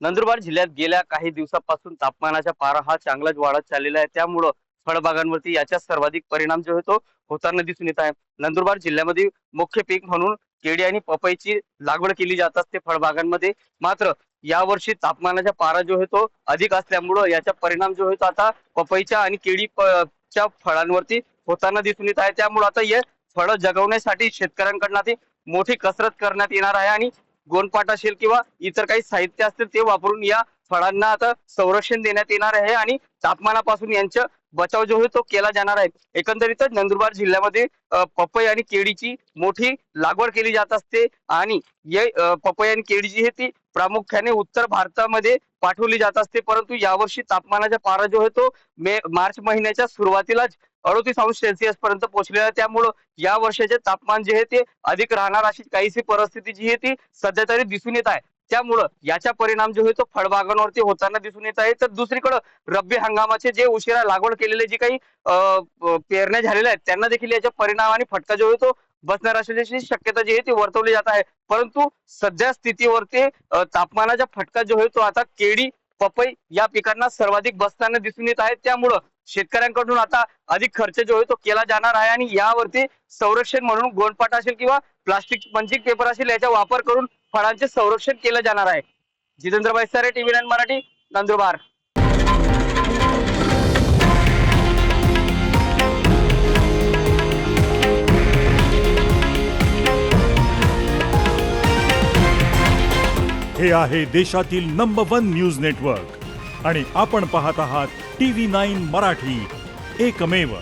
नंदुरबार जिल्ह्यात गेल्या काही दिवसापासून तापमानाचा पारा हा चांगलाच वाढत चाललेला आहे। त्यामुळं फळबागांवरती याचा सर्वाधिक परिणाम जो होतो होताना दिसून येत आहे। नंदुरबार जिल्ह्यामध्ये मुख्य पीक म्हणून केळी आणि पपईची लागवड केली जात असते फळबागांमध्ये। मात्र यावर्षी तापमानाचा पारा जो होतो अधिक असल्यामुळं याचा परिणाम जो होतो आता पपईच्या आणि केळीच्या फळांवरती होताना दिसून येत आहे। त्यामुळे आता हे फळं जगवण्यासाठी शेतकऱ्यांकडून आता मोठी कसरत करण्यात येणार आहे आणि गोणपाट असेल किंवा इतर काही साहित्य असतील ते वापरून या फळांना आता संरक्षण देण्यात येणार आहे आणि तापमानापासून यांचा बचाव जो आहे तो केला जाणार आहे। एकंदरीतच नंदुरबार जिल्ह्यामध्ये पपई आणि केळीची मोठी लागवड केली जात असते आणि पपई आणि केळी जी आहे ती प्रामुख्याने उत्तर भारतामध्ये पाठवली जात असते। परंतु यावर्षी तापमानाचा पारा जो आहे तो मार्च महिन्याच्या सुरुवातीलाच 38°C पर्यंत पोहोचलेला, त्यामुळं या वर्षाचे तापमान जे आहे ते अधिक राहणार अशी काहीशी परिस्थिती जी आहे ती सध्या तरी दिसून येत आहे। त्यामुळं याचा परिणाम जो आहे तो फळबागांवरती होताना दिसून येत आहे। तर दुसरीकडे रब्बी हंगामाचे जे उशिरा लागवड केलेले जे काही पेरण्या झालेल्या आहेत त्यांना देखील याचा परिणाम आणि फटका जो आहे तो बसणार असल्याची शक्यता जी आहे ती वर्तवली जात आहे। परंतु सध्या स्थितीवरती तापमानाचा फटका जो आहे तो आता केळी पपई या पिकांना सर्वाधिक बसताना दिसून येत आहे। त्यामुळं शेतकऱ्यांकडून आता अधिक खर्च जो आहे तो केला जाणार आहे आणि यावरती संरक्षण म्हणून गोणपाट असेल किंवा प्लास्टिक पंचिंग पेपर असेल याचा वापर करून फळांचे संरक्षण केलं जाणार आहे। जितेंद्र बैसारे, TV9 मराठी, नंदुरबार। हे आहे देशातील नंबर 1 न्यूज नेटवर्क आणि आपण पाहत आहात TV9 मराठी, एकमेव।